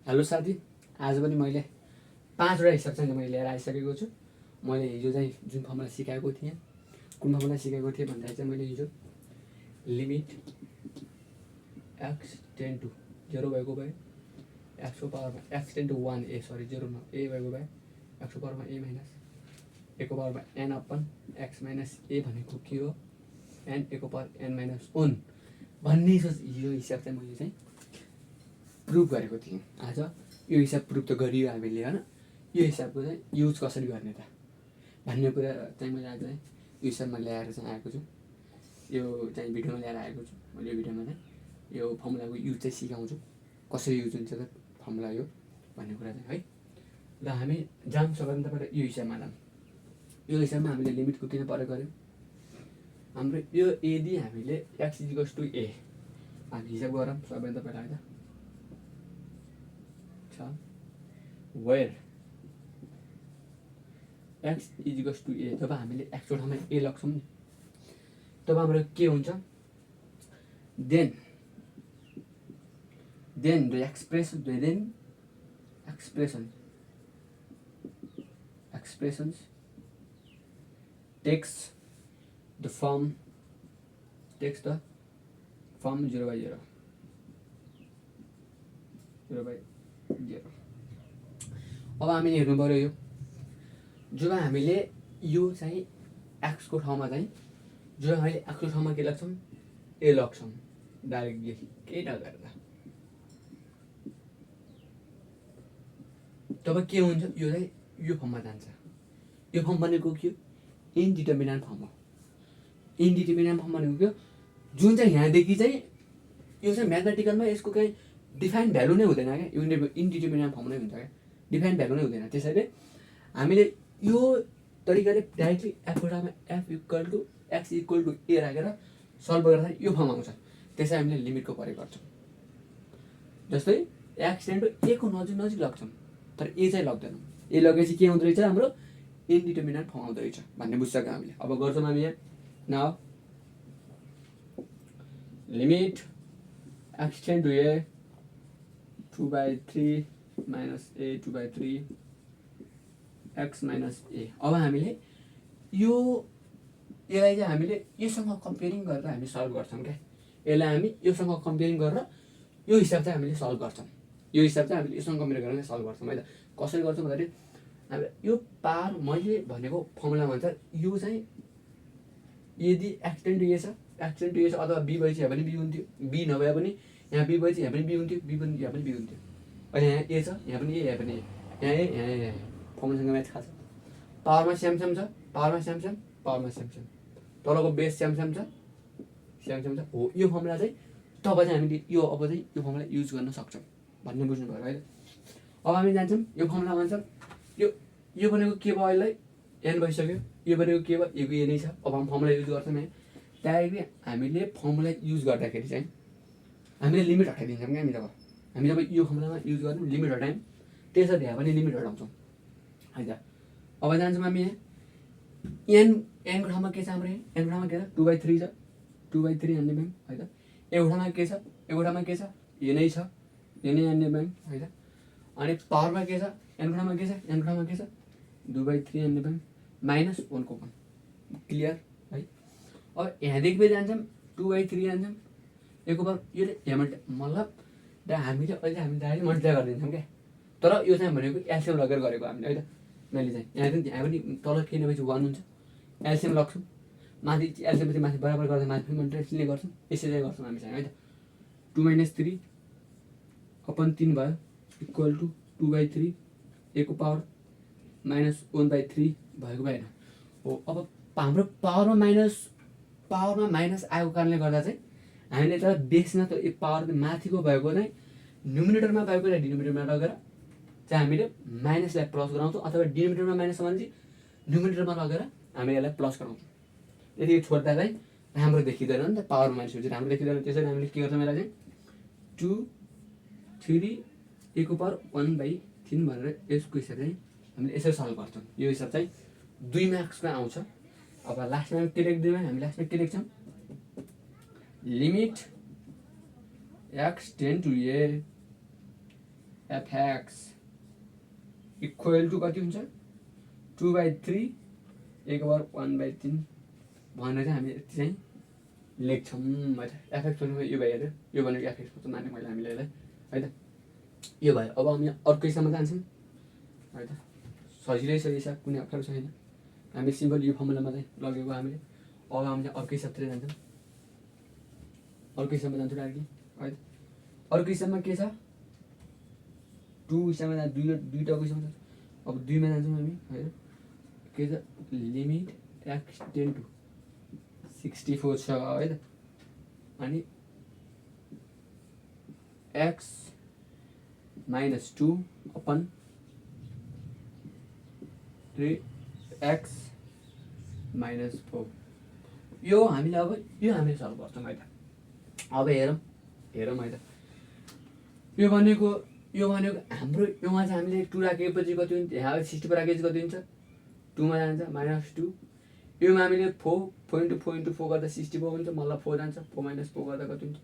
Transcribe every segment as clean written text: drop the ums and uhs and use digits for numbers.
Hello साथी, आज पनि मैले 5वटा हिसाब चाहिँ मैले लिएर आइसकेको छु। मैले हिजो चाहिँ जुन फर्मुला सिकाएको थिएँ, कुन फर्मुला सिकाएको थिएँ भन्दाखेरि चाहिँ मैले हिजो लिमिट x टेन टु 0 भएको भए x को पावरमा x टेन टु 1 ए सरी 0 न ए भएको भए x को पावरमा a माइनस a को पावरमा n upon x minus a भनेको के हो, n a को पावर n माइनस 1 भन्ने यो हिसाब चाहिँ मैले चाहिँ प्रुभ गरेको थिएँ। आज यो हिसाब प्रुभ त गरियो हामीले हैन, यो हिसाबको चाहिँ युज कसरी गर्ने त भन्ने कुरा चाहिँ मैले आज चाहिँ यो हिसाबमा ल्याएर चाहिँ आएको छु। यो चाहिँ भिडियोमा ल्याएर आएको छु। मैले यो भिडियोमा चाहिँ यो फर्मुलाको युज चाहिँ सिकाउँछु, कसरी युज हुन्छ त फर्मुला यो भन्ने कुरा चाहिँ है। ल हामी जाम सबैभन्दा पहिला यो हिसाबमा जाम। यो हिसाबमा हामीले लिमिटको किन प्रयोग गर्यो, हाम्रो यो यदि हामीले x इक्वल्स टु a हामी हिसाब गरौँ सबैभन्दा पहिला है त where x equals to a जब हामीले x को ठाउँमा a लग्छौँ नि तब हाम्रो के हुन्छ, then the expressions takes the form 0/0 अब हामीले हेर्नु पर्यो यो जब हामीले यो चाहिँ x को ठाउँमा चाहिँ जब हामीले x को ठाउँमा के लाग्छौँ a लग्छौँ डाइरेक्टली केही नगरेर तब के हुन्छ, यो चाहिँ यो फर्ममा जान्छ। यो फर्म भनेको के हो, इन्डिटर्मिनेन्ट फर्म हो। इन्डिटर्मिनेन्ट फर्म भनेको के हो, जुन चाहिँ यहाँदेखि चाहिँ यो चाहिँ म्याथमेटिकलमा यसको कहीँ डिफाइन भ्यालु नै हुँदैन क्या, इन्डिटर्मिनेन्ट फर्म नै हुन्छ क्या, डिफाइन भ्यालु नै हुँदैन। त्यसैले हामीले यो तरिकाले directly f equal to x equal to a राखेर सल्भ गर्दा यो फर्म आउँछ। त्यसै हामीले लिमिटको प्रयोग गर्छौँ। जस्तै एक्स टेन टु ए को नजिक लाग्छौँ तर ए चाहिँ लाग्दैनौँ। ए लगेपछि के हुँदो रहेछ, हाम्रो इन्डिटर्मिनेन्ट फर्म आउँदो रहेछ भन्ने बुझ्छौँ हामीले। अब गर्छौँ हामी यहाँ now limit x ten to a 2/3 minus a 2/3 x minus a. अब हामीले यसलाई चाहिँ हामीले योसँग कम्पेयरिङ गरेर हामी सल्भ गर्छौँ क्या। यसलाई हामी योसँग कम्पेयरिङ गरेर यो हिसाब चाहिँ हामीले सल्भ गर्छौँ। यो हिसाब चाहिँ हामीले योसँग कम्पेयर गरेर सल्भ गर्छौँ है त। कसरी गर्छौँ भन्दाखेरि हामीले यो पावर मैले भनेको फर्मुला भन्छ, यो चाहिँ यदि एक्स टेन टु ए छ अथवा बी भएपछि यहाँ पनि बी हुन्थ्यो, बी नभए पनि यहाँ बी भएपछि यहाँ पनि बी हुन्थ्यो, बी पनि यहाँ पनि बी हुन्थ्यो। अहिले यहाँ ए छ, यहाँ पनि ए, यहाँ पनि ए, यहाँ फर्मुलासँग म्याच खान्छ। पावरमा स्यामस्याम छ, तलको बेस स्यामस्याम छ हो। यो फर्मुला चाहिँ तब चाहिँ हामीले यो अब चाहिँ यो फर्मुला युज गर्न सक्छौँ भन्ने बुझ्नु भयो है। अब हामी जान्छौँ यो फर्मुला भन्छ, यो भनेको के भयो, अहिले एन भइसक्यो, यो भनेको के भयो, यो ए नै छ। अब हामी फर्मुला युज गर्छौँ यहाँ डाइरेक्टली। हामीले फर्मुला युज गर्दाखेरि चाहिँ हामीले लिमिट हटाइदिन्छौँ क्या। हामी जब यो फर्मुलामा युज गर्छौँ लिमिट हटायौँ, त्यसरी यहाँ पनि लिमिट हटाउँछौँ है त। अब जान्छौँ हामी यहाँ एनको ठाउँमा के छ, हाम्रो एनको ठाउँमा के छ 2/3 छ, 2/3 हान्ने भयौँ है त। एउटा ठाउँमा के छ यो नै छ, यो नै हान्ने भयौँ है त। अनि पावरमा के छ, एनको ठाउँमा के छ 2/3 हान्ने भयौँ माइनस 1 को 1 क्लियर है। अब यहाँदेखि पनि जान्छौँ 2/3 हान्छौँ, यसको पावर यो मतलब हामीले अहिले हामी डाइरेक्ट मल्टिप्लाई गरिदिन्छौँ क्या। तर यो चाहिँ भनेको एलसिएम लगेर गरेको हामीले है त। मैले चाहिँ यहाँ पनि तल के नभएपछि 1 हुन्छ, एलसिएम लग्छौँ माथि, एलसिएम पछि माथि बराबर गर्दा माथि पनि मल्टिप्लाई गर्छौँ, यसरी चाहिँ गर्छौँ हामी चाहिँ है त। 2 - 3 अपन 3 भयो इक्वल टु 2/3 ए को पावर माइनस 1/3 भएको भएन हो। अब हाम्रो पावरमा माइनस आएको कारणले गर्दा चाहिँ हामीले त बेसमा त यो पावर माथिको भएको चाहिँ न्युमिनेटरमा भएको डिनोमिनेटरमा लगेर चाहिँ हामीले माइनसलाई प्लस गराउँछौँ, अथवा डिनोमिनेटरमा माइनस छ भने चाहिँ न्युमिनेटरमा लगेर हामीले यसलाई प्लस गराउँछौँ। यदि छोड्दा चाहिँ राम्रो देखिँदैन नि त, पावर माइनस चाहिँ राम्रो देखिँदैन। त्यसैले हामीले के गर्छौँ, यसलाई चाहिँ 2/3 ए को पावर 1/3 भनेर यसको हिसाब चाहिँ हामीले यसरी सल्भ गर्छौँ। यो हिसाब चाहिँ 2 मार्क्समा आउँछ। अब लास्टमा के लेख्दैनौँ हामी, लास्टमा के लेख्छौँ, limit x tends to a f x equal to कति हुन्छ 2/3 1/3 भनेर चाहिँ हामी यति चाहिँ लेख्छौँ है त। एफएक्स भनेको यो भयो हेऱ्यो, यो भनेको एफएक्स जस्तो माने मैले हामीले यसलाई है त। यो भयो। अब हामी अर्को हिसाबमा जान्छौँ है त। सजिलै छ हिसाब, कुनै अप्ठ्यारो छैन। हामी सिम्पल यो फर्मुलामा चाहिँ लगेको हामीले। अब हामीले अर्को हिसाबतिर जान्छौँ। अर्को हिसाबमा जान्छौँ डाइरेक्टली है त। अर्को हिसाबमा के छ 2 हिसाबमा दुईवटाको हिसाबमा छ। अब 2 मा जान्छौँ हामी है त। के छ लिमिट x टेन टु 64 छ है त। अनि x -2 अपन 3x -4 यो हामीले अब यो हामीले सल्भ गर्छौँ है त। अब हेरौँ है त। यो भनेको हाम्रो योमा चाहिँ हामीले 2 राखेपछि कति हुन्छ, यहाँ 64 राखेपछि कति हुन्छ 2 मा जान्छ -2। योमा हामीले 4 गर्दा 64 हुन्छ, मतलब 4 जान्छ, 4 - 4 गर्दा कति हुन्छ।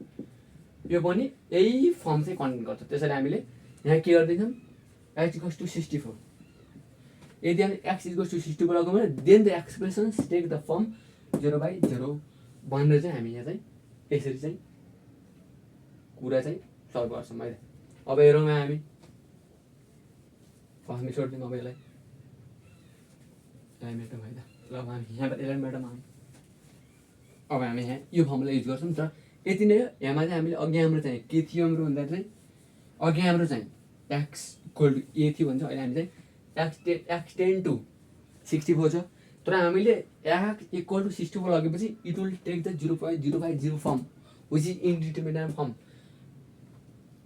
यो पनि यही फर्म चाहिँ कन्टेन गर्छ। त्यसैले हामीले यहाँ के गरिदिन्छौँ x = 64। यदि हामी x = 64 लगाउँ भने then the expressions take the form 0/0 भनेर चाहिँ हामी यहाँ चाहिँ यसरी चाहिँ कुरा चाहिँ सल्भ गर्छौँ है त। अब हेरौँ हामी फर्स्टमा छोडिदिउँ अब यसलाई मेटम है त। ल अब हामी यहाँबाट यसलाई मेटम हामी अब हामी यहाँ यो फर्मुला युज गर्छौँ त। यति नै हो। यहाँमा चाहिँ हामीले अघि हाम्रो चाहिँ के थियो हाम्रो भन्दा चाहिँ अघि हाम्रो चाहिँ x = a थियो भन्छ। अहिले हामी चाहिँ x टेन टु 64 छ। तर हामीले x = 64 लगेपछि it will take the 0/0 form which is indeterminate form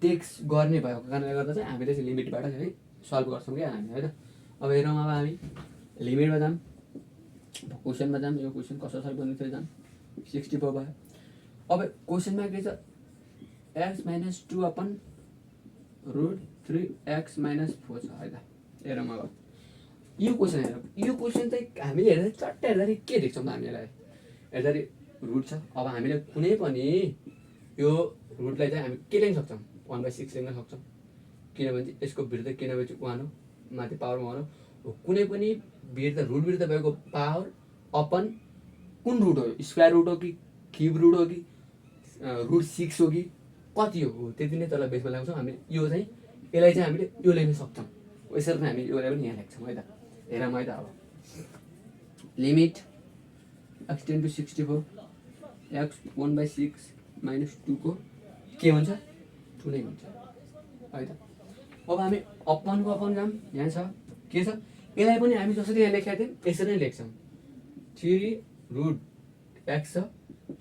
takes गर्ने भएको कारणले गर्दा चाहिँ हामीले चाहिँ लिमिटबाट चाहिँ सल्भ गर्छौँ क्या हामी है त। अब हेरौँ अब हामी लिमिटमा जाऊँ, क्वेसनमा जाऊँ। यो क्वेसन कसरी सल्भ गर्ने थियो जाऊँ। 64 भयो। अब क्वेसनमा के छ x -2 अपन √3x -4 छ है त। हेरौँ अब यो क्वेसन हेरौँ। यो क्वेसन चाहिँ हामीले हेर्दा चट्ट हेर्दाखेरि के देख्छौँ त हामीलाई हेर्दाखेरि रुट छ। अब हामीले कुनै पनि यो रुटलाई चाहिँ हामी के लेख्न सक्छौँ 1/6 लेख्न सक्छौँ, किनभने यसको विरुद्ध किनभने 1 हो, माथि पावर 1 हो। कुनै पनि रुट विरुद्ध भएको पावर अपन कुन रुट हो, स्क्वायर रुट हो कि क्युब रुट हो कि √6 हो कि कति हो, त्यति नै तल बेसमा ल्याउँछौँ हामीले। यो चाहिँ यसलाई चाहिँ हामीले यो लेख्न सक्छौँ। यसरी नै हामी योलाई पनि यहाँ लेख्छौँ है त। हेरौँ है त। अब limit x tends to 64 x 1/6 - 2 को के हुन्छ 2 नै हुन्छ है त। अब हामी अपनको अपन जाऊँ। यहाँ छ के छ यसलाई पनि हामी जसरी यहाँ लेखेका थियौँ यसरी नै लेख्छौँ। 3√x छ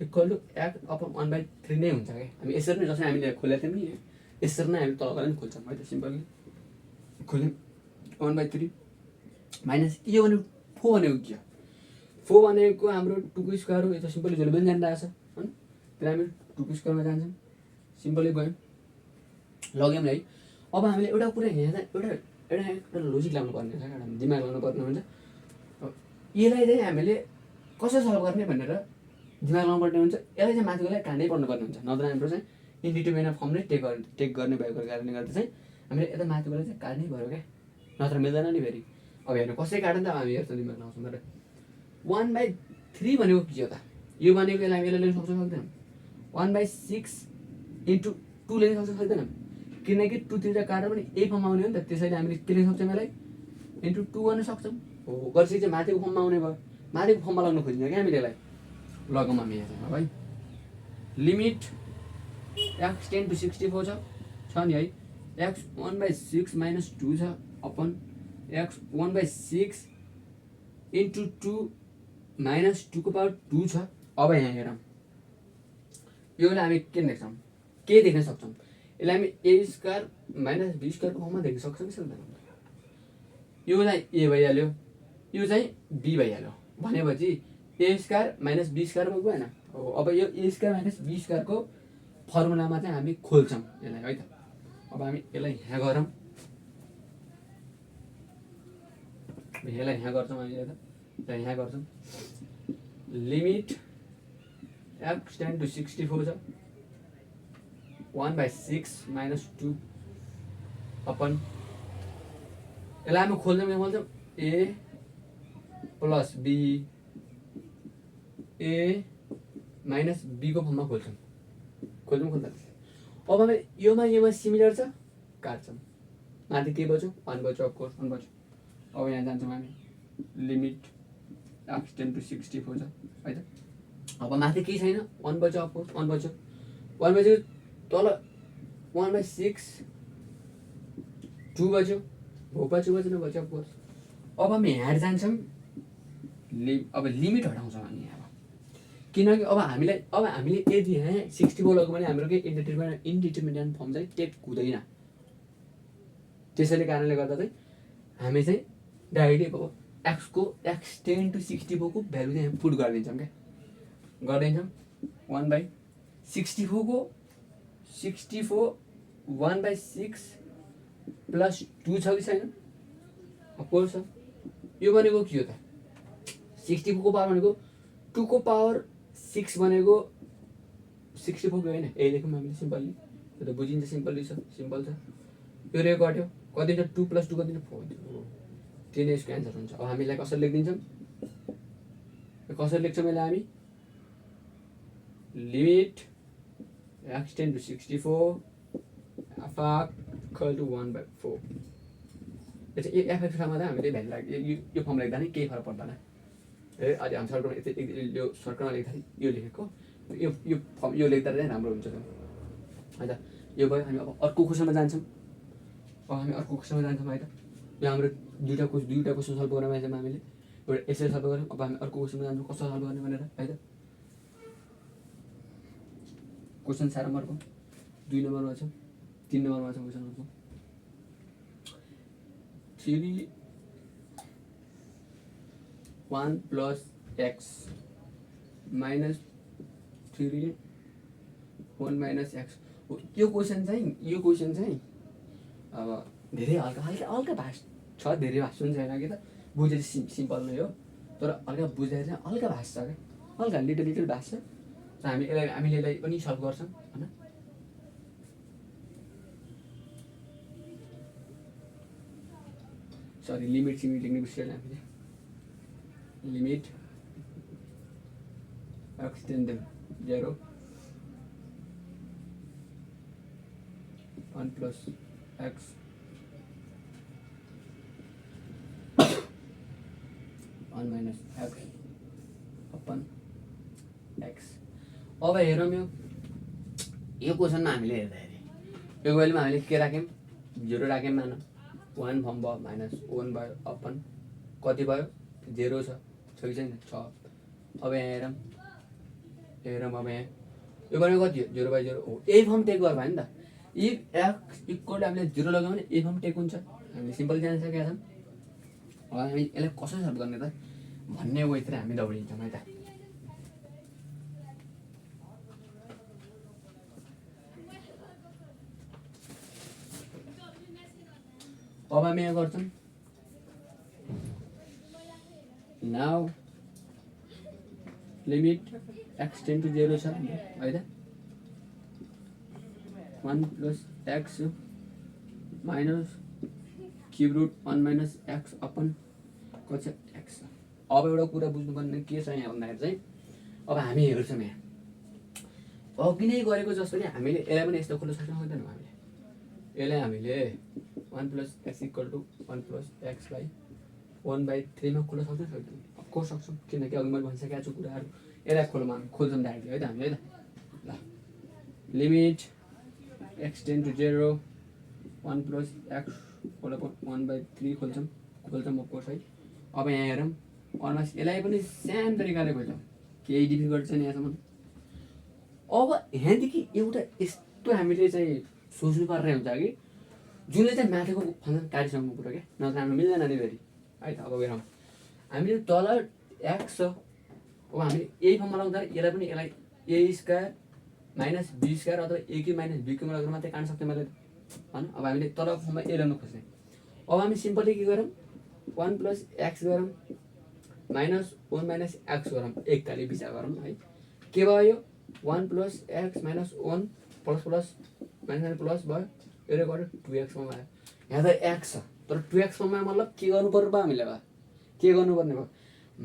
इक्वल टु x अपन 1/3 नै हुन्छ क्या। हामी यसरी नै जसरी हामीले खोलेको थियौँ नि यसरी नै हामी तल गएर पनि खोल्छौँ है त। सिम्पली खोल्यौँ 1/3 माइनस यो भनेको 4 भनेको के हो 4 भनेको हाम्रो 2 को स्क्वायर हो। यो त सिम्पली जहिले पनि जानिरहेको छ होइन। त्यसलाई हामी 2 को स्क्वायरमा जान्छौँ। सिम्पली गयौँ लग्यौँ है। अब हामीले एउटा कुरा यहाँ चाहिँ एउटा लोजिक लाउनु पर्ने हुन्छ, एउटा दिमाग लाउनु पर्ने हुन्छ। यसलाई चाहिँ हामीले कसरी सल्भ गर्ने भनेर दिमाग लाउनु पर्ने हुन्छ। यसलाई चाहिँ माथिकोलाई काट्नै पर्नुपर्ने हुन्छ, नत्र हाम्रो चाहिँ इन्डिटरमिनेट फर्म नै टेक गर्ने भएको कारणले गर्दा चाहिँ हामीले यता माथिकोलाई चाहिँ काट्नै पऱ्यो क्या, नत्र मिल्दैन नि फेरि। अब हेर्नु कसरी काट्नु त हामी हेर्छौँ दिमाग लाउँछौँ तर 1/3 भनेको के हो त। यो भनेको यसलाई हामीले लेख्न सक्छौँ सक्दैनौँ 1/6 × 2 लेख्न सक्छौँ सक्दैनौँ, किनकि 2 3 काटेर पनि यही फर्ममा आउने हो नि त। त्यसैले हामीले के लेख्न सक्छौँ यसलाई × 2 गर्न सक्छौँ। हो गरेपछि चाहिँ माथिको फर्ममा आउने भयो। माथिको फर्ममा लगाउनु खोजिन्छ क्या हामीले यसलाई। लगाउँ हामी यहाँ चाहिँ है। लिमिट x टेन टु 64 छ नि है। x 1/6 - 2 छ अपन x 1/6 × 2 - 2 को पावर 2 छ। अब यहाँ हेरौँ योलाई हामी के लेख्छौँ के देख्न सक्छौँ। यसलाई हामी a² - b² को फर्ममा देख्न सक्छौँ कि सक्दैनौँ। यो चाहिँ a भइहाल्यो, यो चाहिँ b भइहाल्यो भनेपछि a² - b² गएन हो। अब यो a² - b² को फर्मुलामा चाहिँ हामी खोल्छौँ यसलाई है त। अब हामी यसलाई यहाँ गरौँ, यसलाई यहाँ गर्छौँ हामी त यहाँ गर्छौँ। लिमिट x टेन टु 64 छ 1/6 - 2 अपन यसलाई हामी खोल्छौँ के खोल्छौँ ए प्लस बी ए माइनस बीको फर्ममा खोल्छौँ खोल्दा अब हामी योमा सिमिलर छ काट्छौँ माथि के बच्यो 1 बच्यो अफकोर्स 1 बच्यो अब यहाँ जान्छौँ हामी लिमिट एक्सटेन्ड टु 64 छ है त अब माथि केही छैन 1 बच्यो अफकोर्स 1 बच्यो तल 1/6 2 बच्यो बच्यो अफकोर्स अब हामी यहाँ जान्छौँ अब लिमिट हटाउँछौँ हामी यहाँ किनकि अब हामीले यदि यहाँ 64 लगायो भने हाम्रो के इन्डिटर्मिनेन्ट फर्म चाहिँ टेक हुँदैन त्यसैले कारणले गर्दा चाहिँ हामी चाहिँ डाइरेक्टली अब एक्सको एक्सटेन्ड टु 64 को भ्यालु चाहिँ पुट गरिदिन्छौँ क्या 1/64 को 64 1/6 प्लस 2 छ कि छैन अफकोर्स छ यो भनेको के हो त 64 को पावर भनेको 2 को पावर 6 भनेको 64 को होइन ए लेखौँ हामीले सिम्पली त्यो त बुझिन्छ सिम्पल छ यो रे कट्यो कति हुन्छ 2 + 2 कति हुन्छ 4 त्यही नै यसको एन्सर हुन्छ अब हामीलाई कसरी लेखिदिन्छौँ यसलाई हामी limit extend to 64 F equal to 1/4 f x फर्ममा चाहिँ हामीले भ्यालु लाग्यो यो फर्म लेख्दा नि केही फरक पर्दैन है अहिले हामी सर्टकटमा यो सर्टकटमा लेख्दाखेरि यो लेखेको यो फर्म यो लेख्दा चाहिँ राम्रो हुन्छ है त यो भयो हामी अब अर्को क्वेसनमा जान्छौँ है त यो हाम्रो दुईवटा क्वेसन सल्भ गर्न पाइन्छ हामीले एउटा यसरी सल्भ गऱ्यौँ अब हामी अर्को क्वेसनमा जान्छौँ कसरी सल्भ गर्ने भनेर है त क्वेसन 4 नम्बरको 2 नम्बरमा छ 3 नम्बरमा छ क्वेसन अर्को 3 1 + x माइनस 3 1 - x यो क्वेसन चाहिँ अब धेरै हल्का भाष छ धेरै भाष पनि छैन कि त बुझेर सिम्पल नै हो तर हल्का बुझेर चाहिँ हल्का भाष छ क्या हल्का लिटल भाष छ हामीले यसलाई पनि सल्भ गर्छौँ होइन सरी लिमिट लेख्ने बिर्सिहाल्यो हामीले limit extend 0 1 + x 1 - x upon x अब हेरौँ यो क्वेसनमा हामीले हेर्दाखेरि यो भ्यालुमा हामीले के राख्यौँ 0 राख्यौँ मानौँ 1 फर्म भयो -1 भयो अपन कति भयो 0 छ कि छैन छ अब यहाँ हेरौँ अब यहाँ यो भनेको कति हो 0/0 हो यही फर्म टेक गर्यो भने त इफ एक्स इक्वल हामीले 0 लगायौँ भने यही फर्म टेक हुन्छ हामीले सिम्पल जान्न सकेका छौँ अब हामी यसलाई कसरी सल्भ गर्ने त भन्ने वेतिर हामी दौडिन्छौँ है त अब हामी यहाँ गर्छौँ नाउ लिमिट एक्सटेन्ड टु 0 छ है त 1 + x minus cube root 1 - x upon कति छ x अब एउटा कुरा बुझ्नुपर्ने के छ यहाँ भन्दाखेरि चाहिँ अब हामी हेर्छौँ यहाँ अघि नै गरेको जस्तो नि हामीले यसलाई पनि यस्तो खोल्न सक्छौँ सक्दैनौँ हामीले यसलाई हामीले 1 + x = 1 + x / 1/3 मा खोल्न सक्छौँ सक्दैनौँ अफकोर्स सक्छौँ किनकि अघि मैले भनिसकेको छु कुराहरू यसलाई खोल्छौँ डाइरेक्टली है त हामीले है त ल लिमिट एक्सटेन्ड टु 0 1 + x = 1/3 खोल्छौँ अफकोर्स है अब यहाँ हेरौँ यसलाई पनि सानो तरिकाले खोल्छौँ केही डिफिकल्ट छैन यहाँसम्म अब यहाँदेखि एउटा यस्तो हामीले चाहिँ सोच्नु पर्ने हुन्छ कि जुनले चाहिँ माथिको फङ्सन काटिसक्नु पर्यो क्या नत्र हाम्रो मिल्दैन नि फेरि है त अब हेरौँ हामीले तल x छ अब हामीले यही फर्ममा लगाउँदा यसलाई a² - b² अथवा a³ - b³ लगेर मात्रै काट्न सक्छौँ मैले होइन अब हामीले तल फर्ममा ए ल्याउनु खोज्ने अब हामी सिम्पली के गरौँ 1 + x गरौँ -1 - x गरौँ एकताली विचार गरौँ है के भयो 1 + x - 1 plus plus minus plus भयो यसले गर्यो 2x मा भयो यहाँ त एक्स छ तर 2x फर्ममा मतलब के गर्नु पर्यो बा हामीले बा के गर्नुपर्ने भयो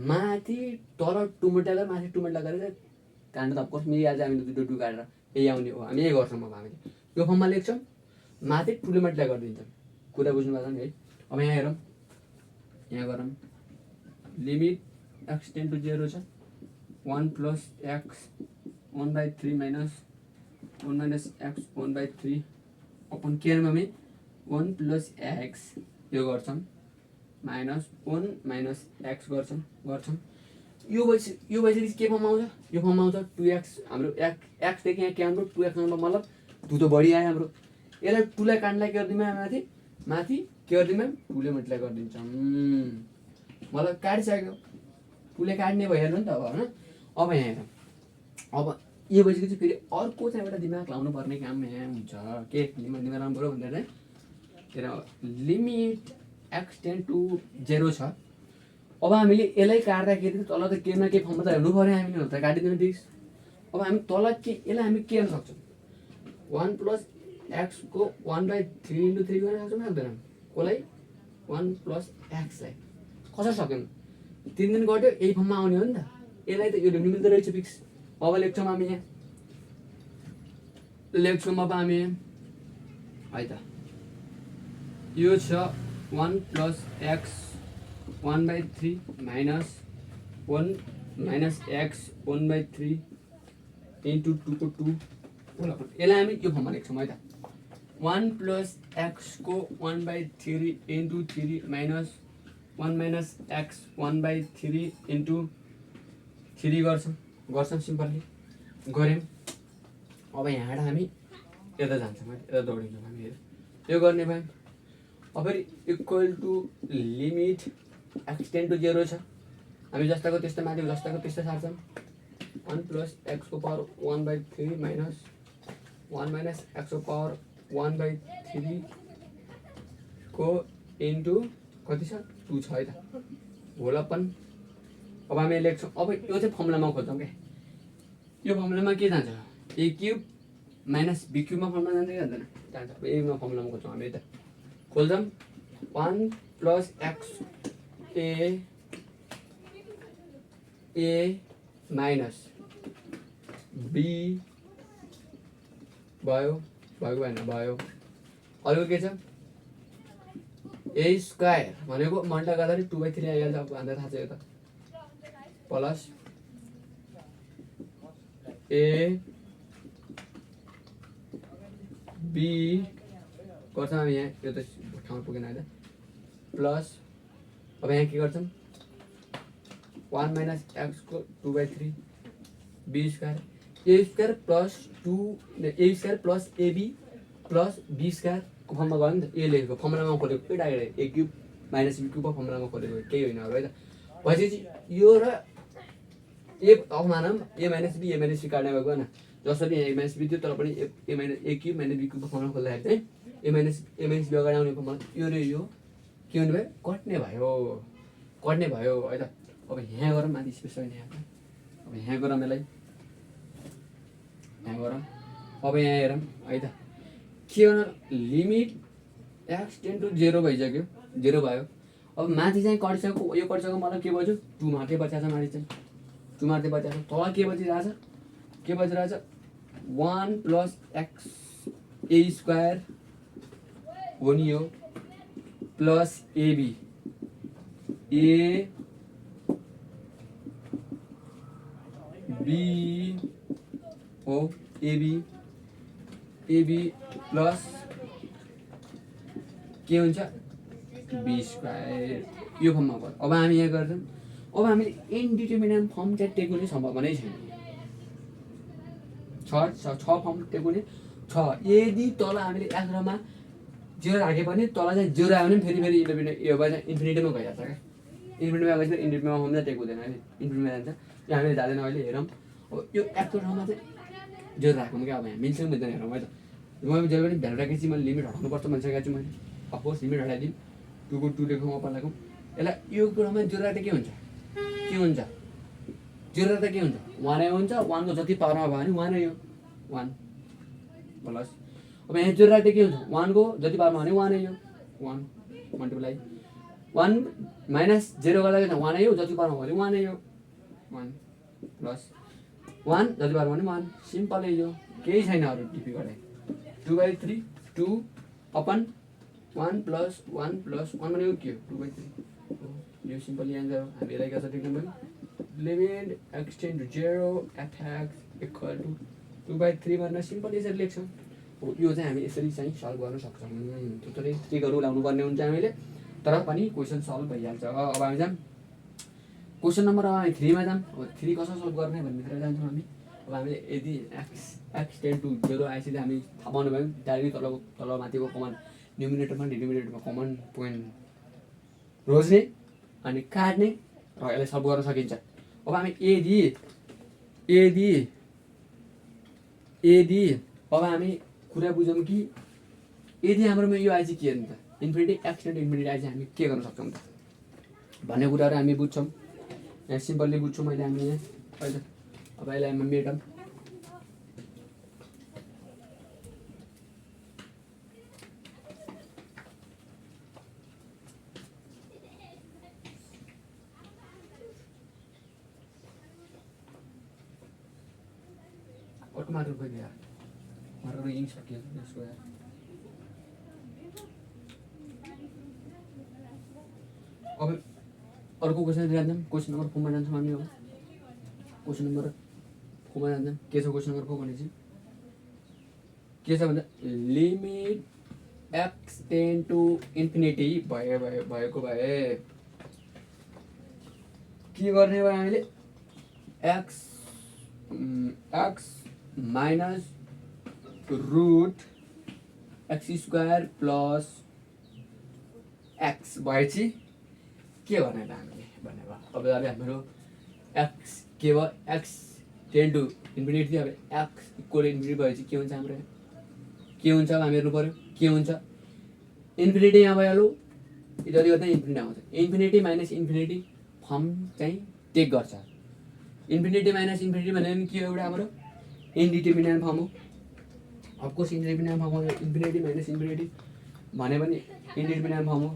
माथि तल 2 मल्टिप्लाई माथि 2 मल्टिप्लाई गरेर काट्नु त अफकोर्स मिलिहाल्छ हामीले 2 काटेर यही आउने हो हामी यही गर्छौँ अब हामीले यो फर्ममा लेख्छौँ माथि 2 ले मल्टिप्लाई गरिदिन्छौँ कुरा बुझ्नु भएको छ नि है अब यहाँ हेरौँ यहाँ गरौँ लिमिट x टेन्ड टु 0 छ 1 plus x 1/3 minus 1 minus x 1/3 upon केयरमा में 1 प्लस x यो गर्छौँ माइनस 1 माइनस x गर्छौँ यो भइसकेपछि के फर्म आउँछ यो फर्म आउँछ 2x हाम्रो x देखि यहाँ के हाम्रो 2x मतलब 2 त बढी आयो हाम्रो यसलाई 2 लाई काट्नलाई के गर्दिम माथि के गर्दिम 2 ले मल्टिप्लाई गरिदिन्छौँ मतलब काटिसक्यो 2 ले काट्ने भइहाल्यो नि त अब हैन अब यहाँ हेरौँ अब यो भइसकेपछि फेरि अर्को चाहिँ एउटा दिमाग लाउनु पर्ने काम यहाँ हुन्छ के दिमाग लाउनु पर्यो भन्दा चाहिँ हेर लिमिट x टेन्ड टु 0 छ अब हामीले यसलाई काट्दाखेरि तल त केही न केही फर्ममा त हेर्नु पर्यो हामीले त काटिदिनु दिस अब हामी तल के यसलाई हामी के गर्न सक्छौँ 1 प्लस x को 1/3 * 3 गर्न सक्छौँ सक्दैनौँ कसलाई 1 प्लस x लाई कसरी सक्यौँ 3 दिन गट्यो यही फर्ममा आउने हो नि त यसलाई त यो ल्याउनु मिल्दो रहेछ फिक्स अब लेख्छौँ हामी यहाँ लेख्छौँ अब हामी है त यो छ 1 plus x 1/3 minus 1 minus x 1/3 into 2 को 2 यसलाई हामी यो फर्ममा लेख्छौँ है त 1 प्लस x को 1/3 into 3 minus 1 minus x 1/3 into 3 गर्छौँ सिम्पल्ली गऱ्यौँ अब यहाँबाट हामी यता जान्छौँ यता दौडिन्छौँ हामी यो गर्ने भयो अब फेरि equal to limit x tend to 0 छ हामी जस्ताको त्यस्तै माथि जस्ताको त्यस्तै सार्छौँ 1 प्लस x को पावर 1/3 माइनस 1 माइनस x को पावर 1/3 को इन्टु कति छ 2 छ है त होलअपन अब हामी लेख्छौँ अब यो चाहिँ फर्मुलामा खोज्छौँ क्या यो फर्मुलामा के जान्छ a क्युब माइनस b क्युबमा फर्मुला जान्छ कि जाँदैन जान्छ अब एमा फर्मुलामा खोज्छौँ हामी त खोल्छौँ 1 plus x a minus b भयो भएन भयो अर्को के छ a स्क्वायर भनेको मल्टिप्लाई गर्दाखेरि 2/3 आइहाल्छ अब हामीलाई थाहा छ यो त प्लस a b गर्छौँ हामी यहाँ यो त ठाउँमा पुगेन होइन प्लस अब यहाँ के गर्छौँ 1 माइनस x को 2/3 b square a square plus 2 a square plus ab plus b square को फर्ममा गयो नि त ए लेखेको फर्मुलामा खोलेको ए direct a cube minus b क्युबको फर्मुलामा खोलेको केही होइन अब है त भएपछि यो र ए अब मानौँ a माइनस b काट्ने भएको होइन जसरी यहाँ a माइनस b थियो तर पनि a क्युब माइनस b क्युबको फर्मुला खोल्दाखेरि चाहिँ a माइनस b अगाडि आउने फर्मुला यो र यो के हुने भयो कट्ने भयो है त अब यहाँ गरौँ माथि स्पेस छैन यहाँ अब यहाँ गरौँ यसलाई यहाँ गरौँ अब यहाँ हेरौँ है त के गर्नु लिमिट x टेन्ड टु 0 भइसक्यो 0 भयो अब माथि चाहिँ कटिसक्यो यो कटिसक्यो मतलब के भयो 2 माथि बचिरहेछ माथि चाहिँ 2 माथि बचिरहेछ तल के बचिरहेछ 1 प्लस x a स्क्वायर हो नि यो प्लस ab a b हो ab प्लस के हुन्छ b स्क्वायर यो फर्ममा भयो अब हामी यहाँ गर्छौँ अब हामीले इन्डिटर्मिनेन्ट फर्म चाहिँ टेक्ने सम्भावना नै छैन छ फर्म टेक्ने छ यदि तल हामीले एक्रोमा 0 राखे पनि तल चाहिँ 0 आयो भने फेरि यो भयो इन्फिनिटीमा गइहाल्छ क्या इन्फिनिटीमा गएपछि इन्फिनिटीमा फर्म चाहिँ टेक्दैन अहिले इन्फिनिटीमा जान्छ यो हामीले जाँदैन अहिले हेरौँ अब यो एक्रो ठाउँमा चाहिँ 0 राखौँ क्या अब यहाँ मिल्छ कि मिल्दैन हेरौँ है त मैले जहिले पनि भ्यालु राखेपछि मैले लिमिट हटाउनुपर्छ भनिसकेको छु मैले अफकोर्स लिमिट हटाइदिउँ 2 को 2 लेखौँ अपन लेखौँ यसलाई यो कुरामा 0 राख्दा के हुन्छ 0 राख्दा के हुन्छ 1 हुन्छ 1 को जति पावरमा भयो भने 1 यो 1 प्लस अब यहाँ 0 राख्दा के हुन्छ 1 को जति पावरमा भने 1 यो 1 मल्टिप्लाई 1 माइनस 0 गर्दा 1 आयो, जति पारमा भने 1 आयो, 1 प्लस 1 जति पारमा भने 1, सिम्पल है यो, केही छैन अरू डिफिकल्ट। 2/3 2 अपन 1 प्लस 1 प्लस 1 भनेको के हो 2/3 यो सिम्पली एन्सर हो। हामी यसलाई कसरी लेख्नु भने limit x tend to 0 fx equal to 2/3 भनेर सिम्पल यसरी लेख्छौँ। हो यो चाहिँ हामी यसरी चाहिँ सल्भ गर्न सक्छौँ। थुप्रै ट्रिकहरू लाउनु पर्ने हुन्छ हामीले, तर पनि क्वेसन सल्भ भइहाल्छ। अब हामी जाऊँ क्वेसन नम्बर 3 मा जाऊँ। अब 3 कसरी सल्भ गर्ने भन्नेतिर जान्छौँ हामी। अब हामीले यदि x टेन्ड टु 0 आएपछि हामी थाहा पाउनु भयो डाइरेक्ट तल माथिको कमन न्युमिनेटरमा डिनोमिनेटरमा कमन पोइन्ट रोज्ने अनि काट्ने र यसलाई सल्भ गर्न सकिन्छ। अब हामी यदि अब हामी कुरा बुझौँ कि यदि हाम्रोमा यो आएपछि के हुन्छ infinity x tend to infinity आएपछि हामी के गर्न सक्छौँ त भन्ने कुराहरू हामी बुझ्छौँ। यहाँ सिम्पल्ली बुझ्छौँ मैले हामी यहाँ अहिले। अब यसलाई हामी मेटौँ। अर्को मात्र खोइ यार, मात्र यहीँ सकियो यसको यार। अब अर्को क्वेसन जान्छौँ। क्वेसन नम्बर 4 मा जान्छौँ हामी। अब क्वेसन नम्बर 4 मा जान्छौँ। के छ क्वेसन नम्बर 4 भनेपछि के छ भन्दा limit x tend to infinity भएको भए के गर्ने भयो हामीले x minus root x square plus x भएपछि के गर्ने त हामीले भन्ने भयो। अब हाम्रो एक्स के भयो एक्स टेन्ड टु इन्फिनिटी थियो। अब एक्स इक्वल इन्फिनिटी भएपछि के हुन्छ हाम्रो के हुन्छ अब हामी हेर्नु पऱ्यो के हुन्छ। इन्फिनिटी यहाँ भइहाल्यो जति गर्दा इन्फिनिटी आउँछ। इन्फिनिटी माइनस इन्फिनिटी फर्म चाहिँ टेक गर्छ। इन्फिनिटी माइनस इन्फिनिटी भनेको नि के हो एउटा हाम्रो इन्डिटर्मिनेन्ट फर्म हो। अफकोर्स इन्डिटर्मिनेन्ट फर्म हो। इन्फिनिटी माइनस इन्फिनिटी भने पनि इन्डिटर्मिनेन्ट फर्म हो।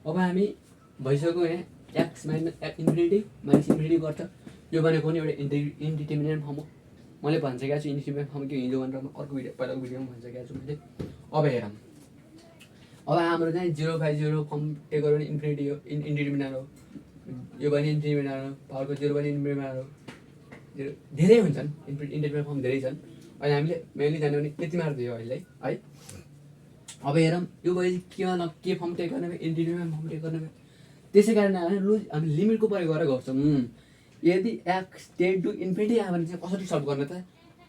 अब हामी भइसक्यो यहाँ x minus infinity minus infinity गर्छ। यो भनेको नि एउटा इन्डिटर्मिनेन्ट फर्म हो। मैले भनिसकेको छु इन्डिटर्मिनेन्ट फर्म के हिजो भनेर अर्को भिडियो पहिलाको भिडियोमा भनिसकेको छु मैले। अब हेरौँ अब हाम्रो चाहिँ 0/0 फर्म टेक गर्यो भने इन्फिनिटी हो इन्डिटर्मिनेन्ट हो। यो पनि इन्डिटर्मिनेन्ट हो। पावरको 0 पनि इन्डिटर्मिनेन्ट हो। धेरै हुन्छन् इन्डिटर्मिनेन्ट फर्म धेरै छन्। अहिले हामीले मेनली जान्यो भने यति मात्र थियो अहिले है। अब हेरौँ यो भएपछि के फर्म टेक गर्ने भयो इन्डिटर्मिनेन्ट फर्म टेक गर्ने भयो। त्यसै कारण हामी लिमिटको प्रयोग गरेर गर्छौँ। यदि एक्स टेन्ड टु इन्फिनिटी आयो भने चाहिँ कसरी सल्भ गर्ने त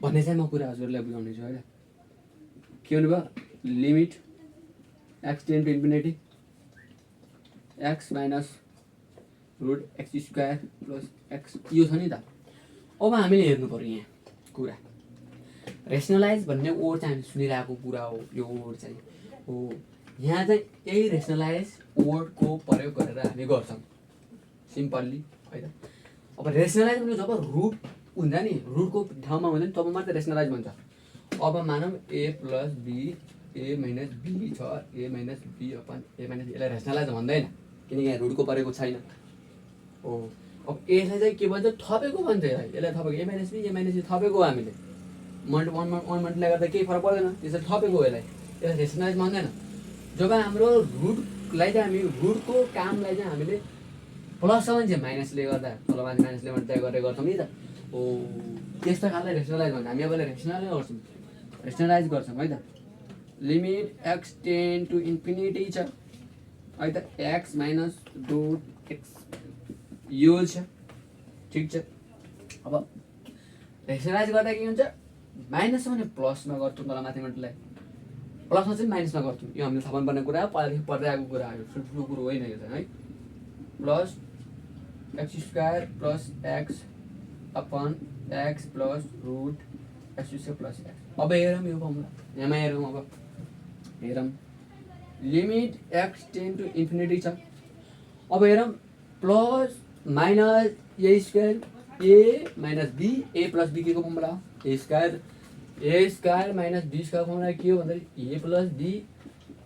भन्ने चाहिँ म कुरा हजुरलाई बुझाउने छु होइन। के भन्नुभयो limit x tend to infinity x minus root x square plus x यो छ नि त। अब हामीले हेर्नु पऱ्यो यहाँ कुरा रेसनलाइज भन्ने वर्ड चाहिँ हामी सुनिरहेको कुरा हो। यो वर्ड चाहिँ हो यहाँ चाहिँ यही रेसनलाइज वर्डको प्रयोग गरेर हामी गर्छौँ सिम्पल्ली है त। अब रेसनलाइज भनेको जब रुट हुन्छ नि रुटको ठाउँमा हुन्छ नि तब मात्रै रेसनलाइज भन्छ। अब मानौँ a plus b a minus b छ a minus b upon a minus यसलाई रेसनलाइज भन्दैन किनकि यहाँ रुटको परेको छैन हो। अब यसलाई चाहिँ के भन्छ थपेको भन्छ यसलाई थपेको ए माइनस बी थपेको हो। हामीले वान मल्टिप्लाई गर्दा केही फरक पर्दैन त्यसरी थपेको हो। यसलाई रेसनलाइज भन्दैन। जब हाम्रो रुटलाई चाहिँ हामी रुटको कामलाई चाहिँ हामीले प्लससम्म चाहिँ माइनसले गर्दा तलमाथि माइनसले मल्टिप्लाई गरेर गर्छौँ नि त हो। त्यस्तो खालको रेसनलाइज भन्छ। हामी अब रेसनलाइज गर्छौँ है त। Limit x tend to infinity छ है त एक्स माइनस रुट एक्स यो छ ठिक छ। अब रेसनलाइज गर्दा के हुन्छ माइनस भने प्लसमा गर्छौँ तलमाथि मल्टिप्लाई प्लसमा चाहिँ माइनसमा गर्छौँ। यो हामीले थाहा पाउनुपर्ने कुरा हो पहिलादेखि पढ्दै आएको कुरा हो। ठुल्ठुलो कुरो होइन यो चाहिँ है। Plus x square plus x upon x plus root x square plus x. अब हेरौँ यो फर्मुला यहाँ हेरौँ। अब हेरौँ limit x tend to infinity छ। अब हेरौँ plus minus a square a minus b a plus b के को फर्मुला हो a square minus b square formula के हो भन्दाखेरि a plus b